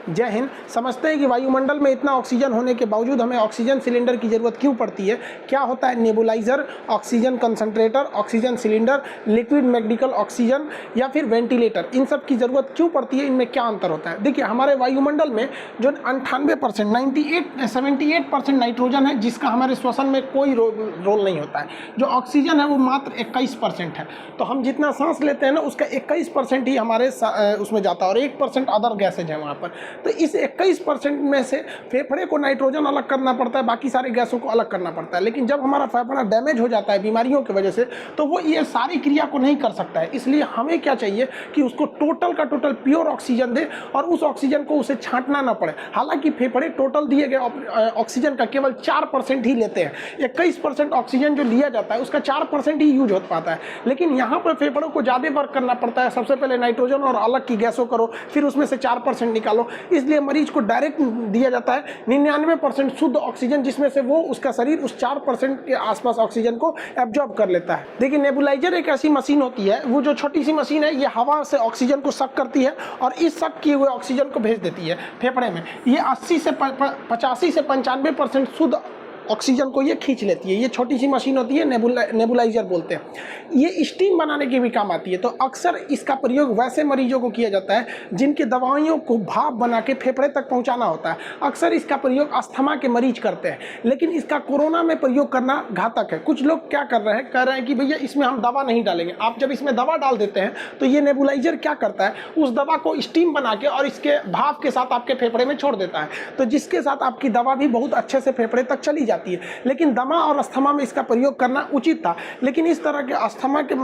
जय हिंद। समझते हैं कि वायुमंडल में इतना ऑक्सीजन होने के बावजूद हमें ऑक्सीजन सिलेंडर की ज़रूरत क्यों पड़ती है, क्या होता है nebuliser, oxygen concentrator, oxygen cylinder, liquid medical oxygen या फिर वेंटिलेटर, इन सब की ज़रूरत क्यों पड़ती है, इनमें क्या अंतर होता है। देखिए, हमारे वायुमंडल में जो 98% 78% नाइट्रोजन है, जिसका हमारे श्वसन में कोई रोल नहीं होता है। जो ऑक्सीजन है वो मात्र 21% है। तो हम जितना सांस लेते हैं ना, उसका 21% ही हमारे उसमें जाता है और 1% अदर गैसेज है वहाँ पर। तो इस 21% में से फेफड़े को नाइट्रोजन अलग करना पड़ता है, बाकी सारे गैसों को अलग करना पड़ता है। लेकिन जब हमारा फेफड़ा डैमेज हो जाता है बीमारियों की वजह से, तो वो ये सारी क्रिया को नहीं कर सकता है। इसलिए हमें क्या चाहिए कि उसको टोटल का टोटल प्योर ऑक्सीजन दे और उस ऑक्सीजन को उसे छांटना ना पड़े। हालांकि फेफड़े टोटल दिए गए ऑक्सीजन का केवल 4% ही लेते हैं। 21% ऑक्सीजन जो लिया जाता है उसका 4% ही यूज हो पाता है। लेकिन यहाँ पर फेफड़ों को ज़्यादा वर्क करना पड़ता है। सबसे पहले नाइट्रोजन और अलग की गैसों करो, फिर उसमें से 4% निकालो। इसलिए मरीज को डायरेक्ट दिया जाता है 99% शुद्ध ऑक्सीजन, जिसमें से वो उसका शरीर उस 4% के आसपास ऑक्सीजन को एब्जॉर्ब कर लेता है। देखिए, नेबुलाइजर एक ऐसी मशीन होती है, वो जो छोटी सी मशीन है, ये हवा से ऑक्सीजन को सक करती है और इस सक किए हुए ऑक्सीजन को भेज देती है फेफड़े में। ये 80 से 85 से 95% शुद्ध ऑक्सीजन को ये खींच लेती है। ये छोटी सी मशीन होती है, नेबुलाइजर बोलते हैं। ये स्टीम बनाने के भी काम आती है। तो अक्सर इसका प्रयोग वैसे मरीजों को किया जाता है जिनके दवाइयों को भाप बना के फेफड़े तक पहुंचाना होता है। अक्सर इसका प्रयोग अस्थमा के मरीज करते हैं, लेकिन इसका कोरोना में प्रयोग करना घातक है। कुछ लोग क्या कर रहे हैं, कह रहे हैं कि भैया इसमें हम दवा नहीं डालेंगे। आप जब इसमें दवा डाल देते हैं तो ये नेबुलाइजर क्या करता है, उस दवा को स्टीम बना के और इसके भाप के साथ आपके फेफड़े में छोड़ देता है, तो जिसके साथ आपकी दवा भी बहुत अच्छे से फेफड़े तक चली जाती है। लेकिन दमा और अस्थमा में इसका प्रयोग करना उचित था, लेकिन इस तरह के अस्थमा के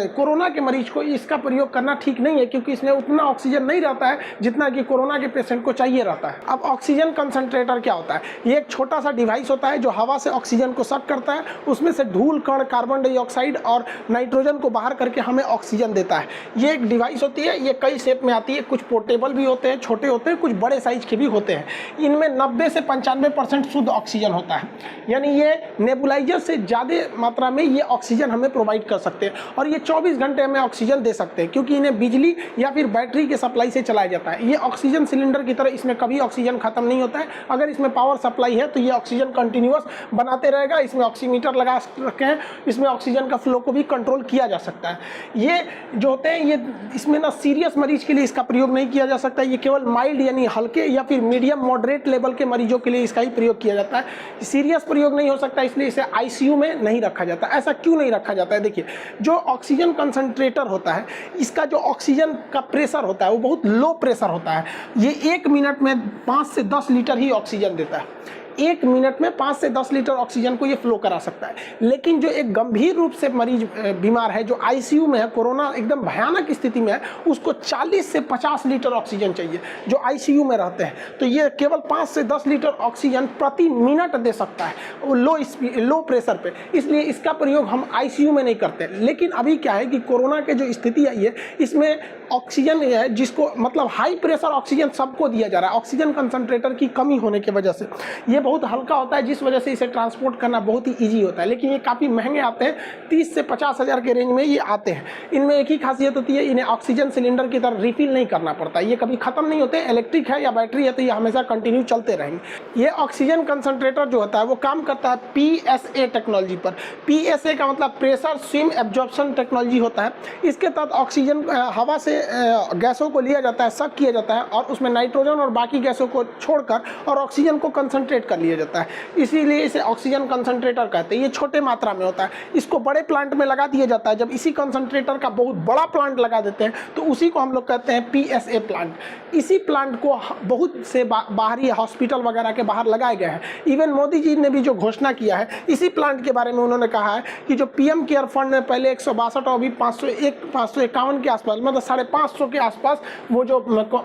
कोरोना के मरीज को इसका प्रयोग करना ठीक नहीं है, क्योंकि इसमें उतना ऑक्सीजन नहीं रहता है जितना कि कोरोना के पेशेंट को चाहिए रहता है। अब ऑक्सीजन कंसंट्रेटर क्या होता है? ये एक छोटा सा डिवाइस होता है जो हवा से ऑक्सीजन को सक करता है, उसमें से धूल कण, कार्बन डाइऑक्साइड और नाइट्रोजन को बाहर करके हमें ऑक्सीजन देता है। ये एक डिवाइस होती है, ये कई शेप में आती है। कुछ पोर्टेबल भी होते हैं, छोटे होते हैं, कुछ बड़े साइज के भी होते हैं। इनमें 90 से 95% शुद्ध ऑक्सीजन होता है, यानी ये नेबुलाइजर से ज़्यादा मात्रा में ये ऑक्सीजन हमें प्रोवाइड कर सकते हैं और ये 24 घंटे हमें ऑक्सीजन दे सकते हैं, क्योंकि इन्हें बिजली या फिर बैटरी के सप्लाई से चलाया जाता है। ये ऑक्सीजन सिलेंडर की तरह इसमें कभी ऑक्सीजन खत्म नहीं होता है। अगर इसमें पावर सप्लाई है तो ये ऑक्सीजन कंटिन्यूअस बनाते रहेगा। इसमें ऑक्सीमीटर लगा रखे हैं, इसमें ऑक्सीजन का फ्लो को भी कंट्रोल किया जा सकता है। ये जो होते हैं, ये इसमें ना सीरियस मरीज के लिए इसका प्रयोग नहीं किया जा सकता। ये केवल माइल्ड यानी हल्के या फिर मीडियम मॉडरेट लेवल के मरीजों के लिए इसका ही प्रयोग किया जाता है। सीरियस प्रयोग नहीं हो सकता, इसलिए इसे आईसीयू में नहीं रखा जाता। ऐसा क्यों नहीं रखा जाता है? देखिए, जो ऑक्सीजन कंसंट्रेटर होता है, इसका जो ऑक्सीजन का प्रेशर होता है वो बहुत लो प्रेशर होता है। ये 1 मिनट में 5 से 10 लीटर ही ऑक्सीजन देता है। 1 मिनट में 5 से 10 लीटर ऑक्सीजन को ये फ्लो करा सकता है। लेकिन जो एक गंभीर रूप से मरीज बीमार है, जो आईसीयू में है, कोरोना एकदम भयानक स्थिति में है, उसको 40 से 50 लीटर ऑक्सीजन चाहिए, जो आईसीयू में रहते हैं। तो ये केवल 5 से 10 लीटर ऑक्सीजन प्रति मिनट दे सकता है, वो लो प्रेशर पे। इसलिए इसका प्रयोग हम आईसीयू में नहीं करते। लेकिन अभी क्या है कि कोरोना के जो स्थिति आई है, इसमें ऑक्सीजन है, जिसको मतलब हाई प्रेशर ऑक्सीजन सबको दिया जा रहा है। ऑक्सीजन कंसंट्रेटर की कमी होने की वजह से ये बहुत हल्का होता है, जिस वजह से इसे ट्रांसपोर्ट करना बहुत ही इजी होता है। लेकिन ये काफ़ी महंगे आते हैं, 30 से 50 हज़ार के रेंज में ये आते हैं। इनमें एक ही खासियत होती है, इन्हें ऑक्सीजन सिलेंडर की तरह रिफिल नहीं करना पड़ता। ये कभी ख़त्म नहीं होते। इलेक्ट्रिक है या बैटरी है तो ये हमेशा कंटिन्यू चलते रहेंगे। ये ऑक्सीजन कंसंट्रेटर जो होता है वो काम करता है PSA टेक्नोलॉजी पर। PSA का मतलब प्रेशर स्विम एब्जॉर्प्शन टेक्नोलॉजी होता है। इसके तहत ऑक्सीजन हवा से गैसों को लिया जाता है, सक किया जाता है और उसमें नाइट्रोजन और बाकी गैसों को छोड़कर और ऑक्सीजन को कंसंट्रेट कर लिया जाता है। इसीलिए इसे ऑक्सीजन कंसंट्रेटर कहते हैं। ये छोटे मात्रा में होता है, इसको बड़े प्लांट में लगा दिया जाता है। जब इसी कंसंट्रेटर का बहुत बड़ा प्लांट लगा देते हैं तो उसी को हम लोग कहते हैं PSA प्लांट। इसी प्लांट को बहुत से बाहरी हॉस्पिटल वगैरह के बाहर लगाए गए हैं। इवन मोदी जी ने भी जो घोषणा किया है इसी प्लांट के बारे में, उन्होंने कहा है कि जो PM केयर फंड में पहले 162 और अभी 551 के आसपास, मतलब 550 के आसपास, वो जो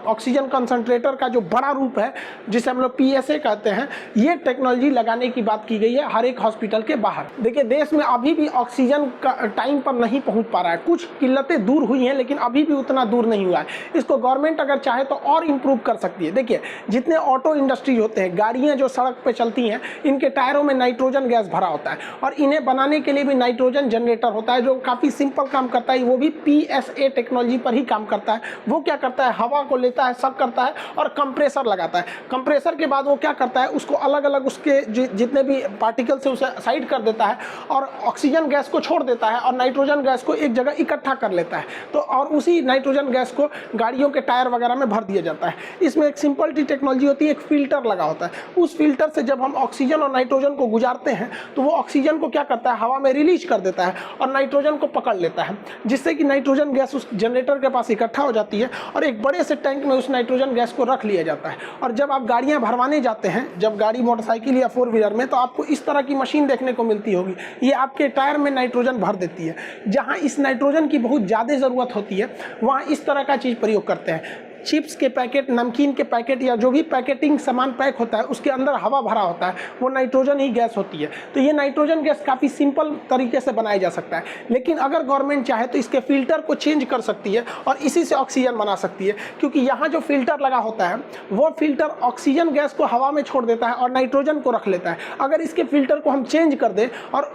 ऑक्सीजन कंसंट्रेटर का जो बड़ा रूप है जिसे हम लोग PSA कहते हैं, ये टेक्नोलॉजी लगाने की बात की गई है हर एक हॉस्पिटल के बाहर। देखिए देश में अभी भी ऑक्सीजन का टाइम पर नहीं पहुंच पा रहा है, कुछ किल्लतें दूर हुई हैं लेकिन अभी भी उतना दूर नहीं हुआ है। इसको गवर्नमेंट अगर चाहे तो और इम्प्रूव कर सकती है। देखिए जितने ऑटो इंडस्ट्री होते हैं, गाड़ियाँ जो सड़क पर चलती हैं, इनके टायरों में नाइट्रोजन गैस भरा होता है और इन्हें बनाने के लिए भी नाइट्रोजन जनरेटर होता है जो काफ़ी सिंपल काम करता है। वो भी PSA टेक्नोलॉजी पर ही काम करता है। वो क्या करता है, हवा को लेता है, सक करता है और कंप्रेसर लगाता है। कंप्रेसर के बाद वो क्या करता है, उसको अलग अलग उसके जितने भी पार्टिकल से उसे साइड कर देता है और ऑक्सीजन गैस को छोड़ देता है और नाइट्रोजन गैस को एक जगह इकट्ठा कर लेता है। तो और उसी नाइट्रोजन गैस को गाड़ियों के टायर वगैरह में भर दिया जाता है। इसमें एक सिंपल टी टेक्नोलॉजी होती है, एक फिल्टर लगा होता है। उस फिल्टर से जब हम ऑक्सीजन और नाइट्रोजन को गुजारते हैं तो वो ऑक्सीजन को क्या करता है, हवा में रिलीज कर देता है और नाइट्रोजन को पकड़ लेता है, जिससे कि नाइट्रोजन गैस उस जनरेटर के पास इकट्ठा हो जाती है और एक बड़े से टैंक में उस नाइट्रोजन गैस को रख लिया जाता है। और जब आप गाड़ियां भरवाने जाते हैं, जब गाड़ी मोटरसाइकिल या 4 व्हीलर में, तो आपको इस तरह की मशीन देखने को मिलती होगी। ये आपके टायर में नाइट्रोजन भर देती है। जहां इस नाइट्रोजन की बहुत ज़्यादा ज़रूरत होती है वहां इस तरह का चीज़ प्रयोग करते हैं। चिप्स के पैकेट, नमकीन के पैकेट या जो भी पैकेटिंग सामान पैक होता है उसके अंदर हवा भरा होता है, वो नाइट्रोजन ही गैस होती है। तो ये नाइट्रोजन गैस काफ़ी सिंपल तरीके से बनाया जा सकता है। लेकिन अगर गवर्नमेंट चाहे तो इसके फिल्टर को चेंज कर सकती है और इसी से ऑक्सीजन बना सकती है, क्योंकि यहाँ जो फिल्टर लगा होता है वो फिल्टर ऑक्सीजन गैस को हवा में छोड़ देता है और नाइट्रोजन को रख लेता है। अगर इसके फिल्टर को हम चेंज कर दें और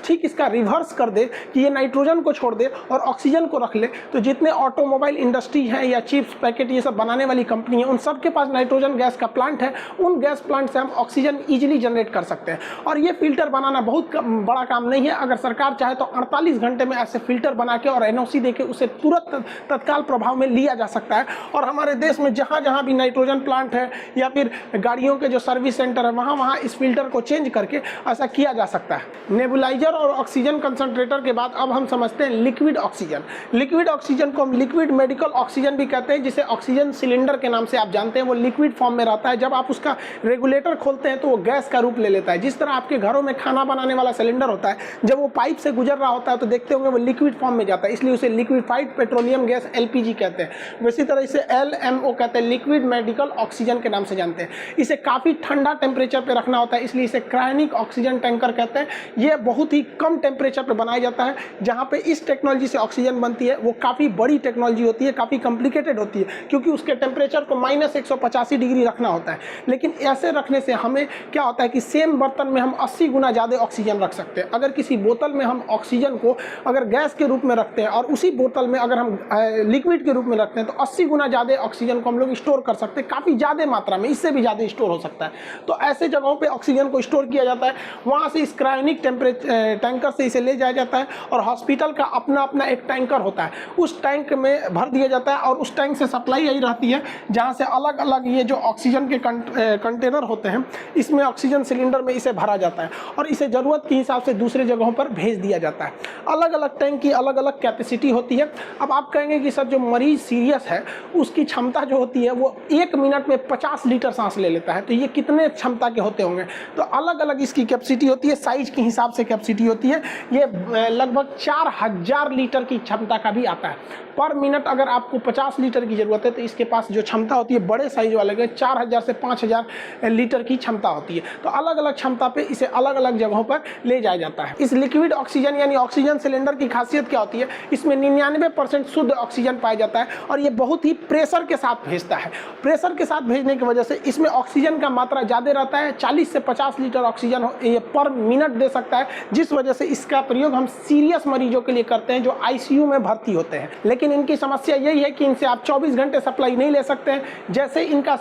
ठीक इसका रिवर्स कर दे कि ये नाइट्रोजन को छोड़ दे और ऑक्सीजन को रख ले, तो जितने ऑटोमोबाइल इंडस्ट्री हैं या चिप्स पैकेट ये सब बनाने वाली कंपनी है, उन सब के पास नाइट्रोजन गैस का प्लांट है। उन गैस प्लांट से हम ऑक्सीजन इजीली जनरेट कर सकते हैं। और ये फिल्टर बनाना बहुत बड़ा काम नहीं है। अगर सरकार चाहे तो 48 घंटे में ऐसे फिल्टर बना के और NOC दे के उसे तुरंत तत्काल प्रभाव में लिया जा सकता है। और हमारे देश में जहाँ जहाँ भी नाइट्रोजन प्लांट है या फिर गाड़ियों के जो सर्विस सेंटर है, वहाँ वहाँ इस फिल्टर को चेंज करके ऐसा किया जा सकता है। नेबुलाइजर और ऑक्सीजन कंसंट्रेटर के बाद अब हम समझते हैं लिक्विड ऑक्सीजन। लिक्विड ऑक्सीजन को हम लिक्विड मेडिकल ऑक्सीजन भी कहते हैं, जिसे ऑक्सीजन सिलेंडर के नाम से आप जानते हैं। वो लिक्विड फॉर्म में रहता है। जब आप उसका रेगुलेटर खोलते हैं तो वो गैस का रूप ले लेता है। जिस तरह आपके घरों में खाना बनाने वाला सिलेंडर होता है, जब वो पाइप से गुजर रहा होता है तो देखते होंगे वो लिक्विड फॉर्म में जाता है, इसलिए उसे लिक्विफाइड पेट्रोलियम गैस LPG कहते हैं। वैसी तरह इसे LMO कहते हैं, लिक्विड मेडिकल ऑक्सीजन के नाम से जानते हैं। इसे काफ़ी ठंडा टेम्परेचर पर रखना होता है, इसलिए इसे क्रायोनिक ऑक्सीजन टैंकर कहते हैं। ये बहुत ही कम टेम्परेचर पर बनाया जाता है। जहाँ पे इस टेक्नोलॉजी से ऑक्सीजन बनती है वो काफ़ी बड़ी टेक्नोलॉजी होती है, काफ़ी कॉम्प्लिकेटेड होती है, क्योंकि उसके टेम्परेचर को -185 डिग्री रखना होता है। लेकिन ऐसे रखने से हमें क्या होता है कि सेम बर्तन में हम 80 गुना ज़्यादा ऑक्सीजन रख सकते हैं। अगर किसी बोतल में हम ऑक्सीजन को अगर गैस के रूप में रखते हैं और उसी बोतल में अगर हम लिक्विड के रूप में रखते हैं तो 80 गुना ज़्यादा ऑक्सीजन को हम लोग स्टोर कर सकते हैं, काफ़ी ज़्यादा मात्रा में, इससे भी ज़्यादा स्टोर हो सकता है। तो ऐसे जगहों पर ऑक्सीजन को स्टोर किया जाता है। वहाँ से इस क्रायोनिक टैंकर से इसे ले जाया जाता है और हॉस्पिटल का अपना अपना एक टैंकर होता है, उस टैंक में भर दिया जाता है और उस टैंक से सप्लाई यही रहती है, जहाँ से अलग अलग ये जो ऑक्सीजन के कंटेनर होते हैं, इसमें ऑक्सीजन सिलेंडर में इसे भरा जाता है और इसे ज़रूरत के हिसाब से दूसरे जगहों पर भेज दिया जाता है। अलग अलग टैंक की अलग अलग कैपेसिटी होती है। अब आप कहेंगे कि सर जो मरीज सीरियस है उसकी क्षमता जो होती है वो 1 मिनट में 50 लीटर सांस ले लेता है, तो ये कितने क्षमता के होते होंगे? तो अलग अलग इसकी कैपेसिटी होती है, साइज के हिसाब से कैपेसिटी होती है। ये लगभग 4000 लीटर की क्षमता का भी आता है पर मिनट। अगर आपको 50 लीटर की ज़रूरत है तो इसके पास जो क्षमता होती है बड़े साइज वाले के 4000 से 5000 लीटर की क्षमता होती है। तो अलग अलग क्षमता पे इसे अलग अलग जगहों पर ले जाया जाता है। इस लिक्विड ऑक्सीजन यानी ऑक्सीजन सिलेंडर की खासियत क्या होती है? इसमें 99% शुद्ध ऑक्सीजन पाया जाता है और ये बहुत ही प्रेशर के साथ भेजता है। प्रेशर के साथ भेजने की वजह से इसमें ऑक्सीजन का मात्रा ज़्यादा रहता है। 40 से 50 लीटर ऑक्सीजन ये पर मिनट दे सकता है, जिस वजह से इसका प्रयोग हम सीरियस मरीजों के लिए करते हैं जो ICU में भर्ती होते हैं। लेकिन इनकी समस्या यही है कि इनसे आप 24 घंटे सप्लाई नहीं ले सकते हैं। जैसे इनका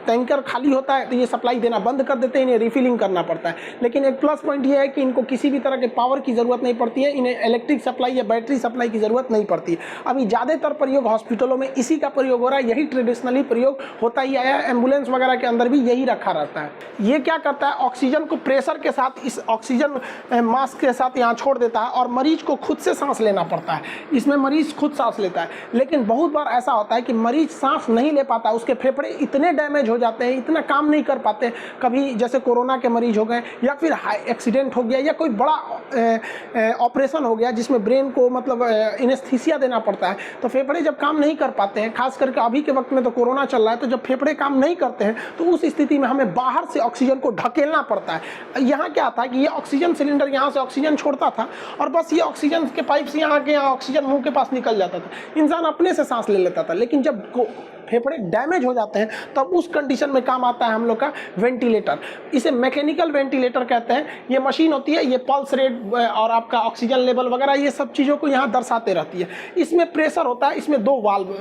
टैंकर खाली होता है तो ये सप्लाई देना बंद कर देते हैं, इन्हें रिफिलिंग करना पड़ता है। लेकिन एक प्लस पॉइंट ये है कि इनको किसी भी तरह के पावर की ज़रूरत नहीं पड़ती है, इन्हें इलेक्ट्रिक सप्लाई या बैटरी सप्लाई की ज़रूरत नहीं पड़ती। अभी ज़्यादातर प्रयोग हॉस्पिटलों में इसी का प्रयोग हो रहा है, यही ट्रेडिशनली प्रयोग होता ही आया है। एम्बुलेंस वगैरह के अंदर भी यही रखा रहता है। ये क्या करता है, ऑक्सीजन को प्रेशर के साथ इस ऑक्सीजन मास्क के साथ यहाँ छोड़ देता है और मरीज को खुद से सांस लेना पड़ता है। इसमें मरीज खुद सांस लेता है। लेकिन बहुत बार ऐसा होता है कि मरीज सांस नहीं ले पाता, उसके फेफड़े इतने डैमेज हो जाते हैं, इतना काम नहीं कर पाते, कभी जैसे कोरोना के मरीज हो गए या फिर एक्सीडेंट हो गया या कोई बड़ा ऑपरेशन हो गया जिसमें ब्रेन को मतलब एनेस्थीसिया देना पड़ता है, तो फेफड़े जब काम नहीं कर पाते हैं, खास करके अभी के वक्त में तो कोरोना चल रहा है, तो जब फेफड़े काम नहीं करते हैं तो उस स्थिति में हमें बाहर से ऑक्सीजन को ढकेलना पड़ता है। यहाँ क्या था कि ये ऑक्सीजन सिलेंडर यहाँ से ऑक्सीजन छोड़ता था और बस ये ऑक्सीजन के पाइप से यहाँ के यहाँ ऑक्सीजन मुंह के पास निकल जाता था, इंसान अपने से सांस ले लेता था। लेकिन जब फेफड़े डैमेज हो जाते हैं तब उस कंडीशन में काम आता है हम लोग का वेंटिलेटर। इसे मैकेनिकल वेंटिलेटर कहते हैं। ये मशीन होती है, ये पल्स रेट और आपका ऑक्सीजन लेवल वगैरह ये सब चीज़ों को यहाँ दर्शाते रहती है। इसमें प्रेशर होता है, इसमें 2 वाल्व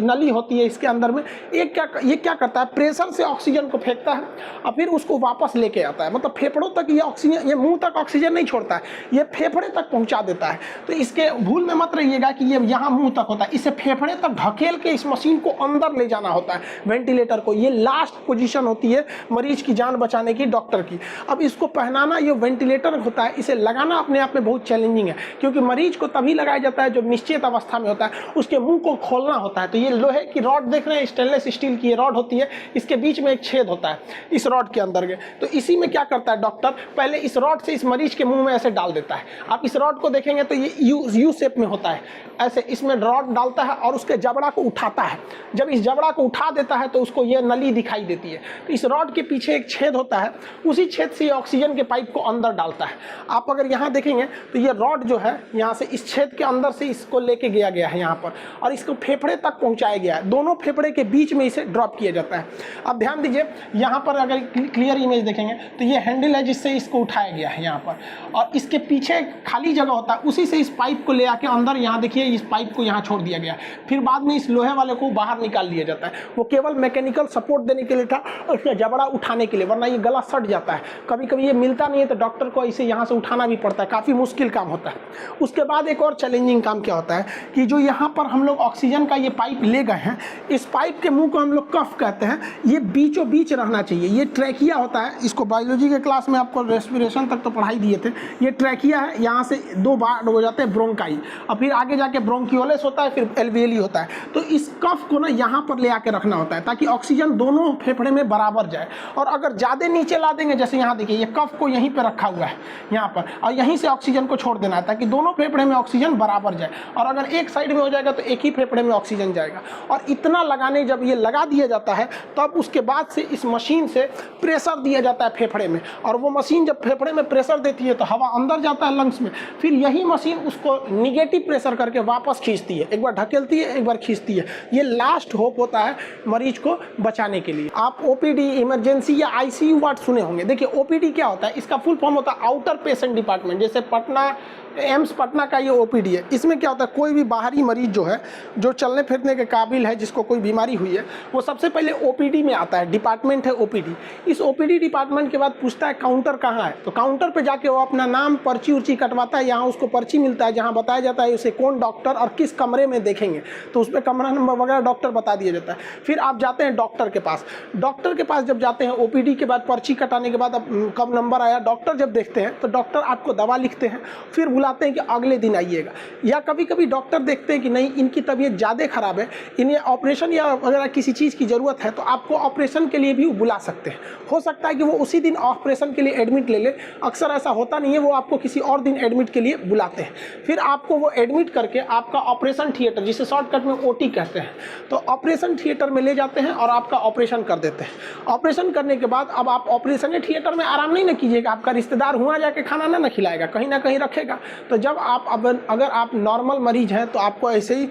नली होती है इसके अंदर में। ये क्या करता है, प्रेशर से ऑक्सीजन को फेंकता है और फिर उसको वापस लेके आता है। मतलब फेफड़ों तक ये ऑक्सीजन, ये मुंह तक ऑक्सीजन नहीं छोड़ता है, ये फेफड़े तक पहुँचा देता है। तो इसके भूल में मत रहिएगा कि ये यहाँ मुँह तक होता है, इसे फेफड़े तक ढकेल के इस मशीन को अंदर ले जाना होता है वेंटिलेटर को। ये लास्ट पोजीशन होती है मरीज की जान बचाने की, डॉक्टर की। अब इसको पहनाना, ये वेंटिलेटर होता है, इसे लगाना अपने आप में बहुत चैलेंजिंग है, क्योंकि मरीज को तभी लगाया जाता है जब निश्चित अवस्था में होता है, उसके मुंह को खोलना होता है। तो ये लोहे की रॉड देख रहे हैं, स्टेनलेस स्टील की ये रॉड होती है, इसके बीच में एक छेद होता है इस रॉड के अंदर के। तो इसी में क्या करता है डॉक्टर, पहले इस रॉड से इस मरीज के मुंह में ऐसे डाल देता है। आप इस रॉड को देखेंगे तो ये यू शेप में होता है, ऐसे इसमें रॉड डालता है और उसके जबड़ा को उठाता है। जब इस जबड़ा को उठा देता है तो उसको ये नली दिखाई देती है। तो इस रॉड के पीछे एक छेद होता है, उसी छेद से ये ऑक्सीजन के पाइप को अंदर डालता है। आप अगर यहाँ देखेंगे तो ये रॉड जो है यहाँ से इस छेद के अंदर से इसको लेके गया है यहाँ पर और इसको फेफड़े तक पहुँचाया गया है। दोनों फेफड़े के बीच में इसे ड्रॉप किया जाता है। अब ध्यान दीजिए, यहाँ पर अगर क्लियर इमेज देखेंगे तो ये हैंडल है जिससे इसको उठाया गया है यहाँ पर, और इसके पीछे खाली जगह होता है, उसी से इस पाइप को ले आके अंदर यहाँ देखिए इस पाइप को यहाँ छोड़ दिया गया। फिर बाद में इस लोहे वाले को बाहर निकाल लिया जाता है। वो केवल मैकेनिकल सपोर्ट देने के लिए था और उसका जबड़ा उठाने के लिए, वरना ये गला सट जाता है। कभी कभी ये मिलता नहीं है तो डॉक्टर को इसे यहाँ से उठाना भी पड़ता है, काफ़ी मुश्किल काम होता है। उसके बाद एक और चैलेंजिंग काम क्या होता है कि जो यहाँ पर हम लोग ऑक्सीजन का ये पाइप ले गए हैं, इस पाइप के मुंह को हम लोग कफ कहते हैं, ये बीचों बीच रहना चाहिए। ये ट्रैकिया होता है, इसको बायोलॉजी के क्लास में आपको रेस्पिरेशन तक तो पढ़ाई दिए थे। ये ट्रैकिया है, यहाँ से 2 बार हो जाते हैं ब्रोंकाई और फिर आगे जाके ब्रोंकियोलेस होता है, फिर एल्वियोली होता है। तो इस कफ को ना यहाँ पर ले आके रखना होता है ताकि ऑक्सीजन दोनों फेफड़े में बराबर जाए। और अगर ज़्यादा नीचे ला देंगे, जैसे यहाँ देखिए ये कफ को यहीं पे रखा हुआ है यहाँ पर, और यहीं से ऑक्सीजन को छोड़ देना है ताकि दोनों फेफड़े में ऑक्सीजन बराबर जाए। और अगर एक साइड में हो जाएगा तो एक ही फेफड़े में ऑक्सीजन जाएगा। और इतना लगाने जब ये लगा दिया जाता है तब उसके बाद से इस मशीन से प्रेशर दिया जाता है फेफड़े में, और वो मशीन जब फेफड़े में प्रेशर देती है तो हवा अंदर जाता है लंग्स में, फिर यही मशीन उसको निगेटिव प्रेशर करके वापस खींचती है, एक बार ढकेलती है एक बार खींचती है। ये लास्ट होप होता है मरीज को बचाने के लिए। आप ओपीडी, इमरजेंसी या आईसीयू वार्ड सुने होंगे। देखिए ओपीडी क्या होता है, इसका फुल फॉर्म होता है आउटर पेशेंट डिपार्टमेंट। जैसे पटना, एम्स पटना का ये ओपीडी है। इसमें क्या होता है, कोई भी बाहरी मरीज जो है, जो चलने फिरने के काबिल है, जिसको कोई बीमारी हुई है, वो सबसे पहले ओपीडी में आता है। डिपार्टमेंट है ओपीडी। इस ओपीडी डिपार्टमेंट के बाद पूछता है काउंटर कहाँ है, तो काउंटर पे जाके वो अपना नाम, पर्ची उर्ची कटवाता है। यहाँ उसको पर्ची मिलता है जहाँ बताया जाता है उसे कौन डॉक्टर और किस कमरे में देखेंगे, तो उस पर कमरा नंबर वगैरह डॉक्टर बता दिया जाता है। फिर आप जाते हैं डॉक्टर के पास। डॉक्टर के पास जब जाते हैं, ओपीडी के बाद पर्ची कटाने के बाद अब कब नंबर आया, डॉक्टर जब देखते हैं तो डॉक्टर आपको दवा लिखते हैं, फिर बुलाते हैं कि अगले दिन आइएगा। या कभी कभी डॉक्टर देखते हैं कि नहीं, इनकी तबीयत ज़्यादा खराब है, इन्हें ऑपरेशन या वगैरह किसी चीज़ की ज़रूरत है, तो आपको ऑपरेशन के लिए भी बुला सकते हैं। हो सकता है कि वो उसी दिन ऑपरेशन के लिए एडमिट ले ले, अक्सर ऐसा होता नहीं है, वो आपको किसी और दिन एडमिट के लिए बुलाते हैं। फिर आपको वो एडमिट करके आपका ऑपरेशन थिएटर, जिसे शॉर्टकट में ओटी कहते हैं, तो ऑपरेशन थिएटर में ले जाते हैं और आपका ऑपरेशन कर देते हैं। ऑपरेशन करने के बाद अब आप ऑपरेशन थिएटर में आराम नहीं ना कीजिएगा, आपका रिश्तेदार हुआ जाके खाना ना खिलाएगा, कहीं ना कहीं रखेगा। तो जब आप अगर आप नॉर्मल मरीज हैं तो आपको ऐसे ही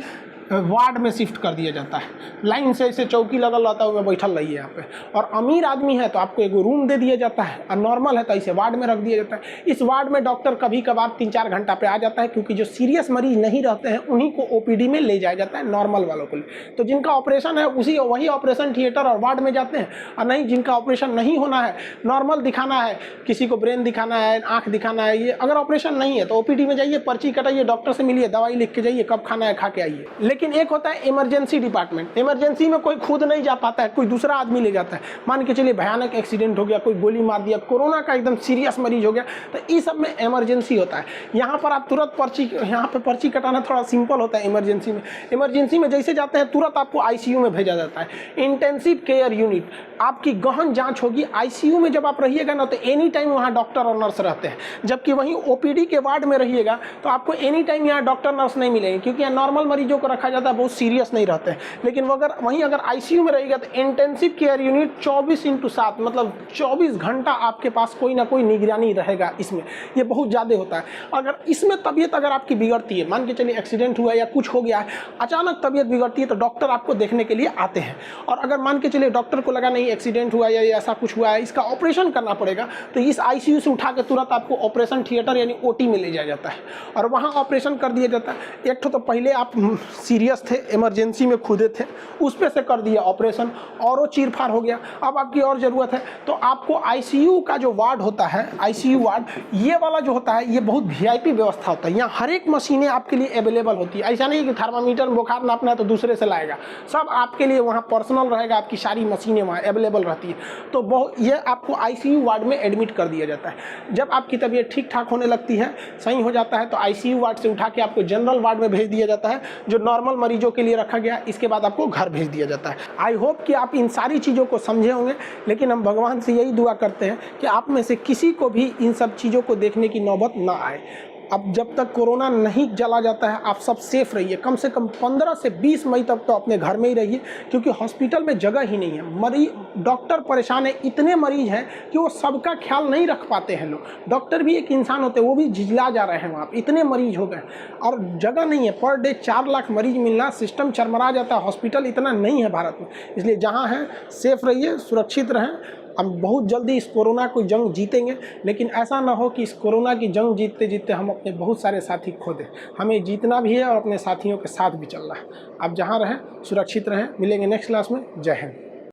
वार्ड में शिफ्ट कर दिया जाता है। लाइन से ऐसे चौकी लगल रहता है, उसमें बैठल रहिए यहाँ पे। और अमीर आदमी है तो आपको एक रूम दे दिया जाता है, और नॉर्मल है तो ऐसे वार्ड में रख दिया जाता है। इस वार्ड में डॉक्टर कभी कभार 3-4 घंटा पे आ जाता है, क्योंकि जो सीरियस मरीज नहीं रहते हैं उन्हीं को ओपीडी में ले जाया जाता है, नॉर्मल वालों को लिए। तो जिनका ऑपरेशन है वही ऑपरेशन थिएटर और वार्ड में जाते हैं, और नहीं जिनका ऑपरेशन नहीं होना है, नॉर्मल दिखाना है, किसी को ब्रेन दिखाना है, आँख दिखाना है, ये अगर ऑपरेशन नहीं है तो ओपीडी में जाइए, पर्ची कटाइए, डॉक्टर से मिलिए, दवाई लिख के जाइए, कब खाना है खा के आइए। लेकिन एक होता है इमरजेंसी डिपार्टमेंट। इमरजेंसी में कोई खुद नहीं जा पाता है, कोई दूसरा आदमी ले जाता है। मान के चलिए भयानक एक्सीडेंट हो गया, कोई गोली मार दिया, कोरोना का एकदम सीरियस मरीज हो गया, तो इस सब में इमरजेंसी होता है। यहाँ पर आप तुरंत पर्ची, यहाँ पे पर्ची कटाना थोड़ा सिंपल होता है इमरजेंसी में। इमरजेंसी में जैसे जाते हैं तुरंत आपको आईसीयू में भेजा जाता है, इंटेंसिव केयर यूनिट। आपकी गहन जांच होगी आईसीयू में। जब आप रहिएगा ना तो एनी टाइम वहाँ डॉक्टर और नर्स रहते हैं, जबकि वहीं ओपीडी के वार्ड में रहिएगा तो आपको एनी टाइम यहाँ डॉक्टर नर्स नहीं मिलेंगे, क्योंकि यहाँ नॉर्मल मरीजों को रखा जाता है, बहुत सीरियस नहीं रहते हैं। लेकिन अगर आईसीयू में रहेगा तो इंटेंसिव केयर यूनिट 24/7, मतलब 24 घंटा आपके पास कोई ना कोई निगरानी रहेगा। इसमें ये बहुत ज़्यादा होता है। अगर इसमें तबीयत अगर आपकी बिगड़ती है, मान के चलिए एक्सीडेंट हुआ या कुछ हो गया है, अचानक तबीयत बिगड़ती है, तो डॉक्टर आपको देखने के लिए आते हैं। और अगर मान के चलिए डॉक्टर को लगा नहीं एक्सीडेंट हुआ या ऐसा कुछ हुआ है, इसका ऑपरेशन करना पड़ेगा, तो इस आईसीयू से उठा के तुरंत आपको ऑपरेशन थिएटर यानी ओटी में ले जाया जाता है और वहाँ ऑपरेशन कर दिया जाता है। एक तो पहले आप सीरियस थे, इमरजेंसी में खुदे थे, उस पे से कर दिया ऑपरेशन और वो चीरफाड़ हो गया। अब आपकी और ज़रूरत है तो आपको आईसीयू का जो वार्ड होता है, आईसीयू वार्ड ये वाला जो होता है, ये बहुत वीआईपी व्यवस्था होता है। यहाँ हर एक मशीनें आपके लिए अवेलेबल होती है। ऐसा नहीं कि थर्मामीटर में बुखार नापना है तो दूसरे से लाएगा, सब आपके लिए वहाँ पर्सनल रहेगा, आपकी सारी मशीनें वहाँ अवेलेबल रहती है। तो ये आपको आईसीयू वार्ड में एडमिट कर दिया जाता है। जब आपकी तबीयत ठीक ठाक होने लगती है, सही हो जाता है, तो आईसीयू वार्ड से उठा के आपको जनरल वार्ड में भेज दिया जाता है, जो नॉर्मल मरीजों के लिए रखा गया। इसके बाद आपको घर भेज दिया जाता है। आई होप कि आप इन सारी चीज़ों को समझे होंगे, लेकिन हम भगवान से यही दुआ करते हैं कि आप में से किसी को भी इन सब चीज़ों को देखने की नौबत ना आए। अब जब तक कोरोना नहीं चला जाता है, आप सब सेफ रहिए। कम से कम 15 से 20 मई तक तो अपने घर में ही रहिए, क्योंकि हॉस्पिटल में जगह ही नहीं है। डॉक्टर परेशान है, इतने मरीज हैं कि वो सबका ख्याल नहीं रख पाते हैं लोग। डॉक्टर भी एक इंसान होते हैं, वो भी झिझला जा रहे हैं वहाँ पर, इतने मरीज हो गए और जगह नहीं है। पर डे 4 लाख मरीज मिलना, सिस्टम चरमरा जाता है। हॉस्पिटल इतना नहीं है भारत में, इसलिए जहाँ हैं सेफ रहिए, सुरक्षित रहें। हम बहुत जल्दी इस कोरोना को जंग जीतेंगे, लेकिन ऐसा ना हो कि इस कोरोना की जंग जीतते जीतते हम अपने बहुत सारे साथी खो दें। हमें जीतना भी है और अपने साथियों के साथ भी चलना है। आप जहाँ रहें सुरक्षित रहें। मिलेंगे नेक्स्ट क्लास में। जय हिंद।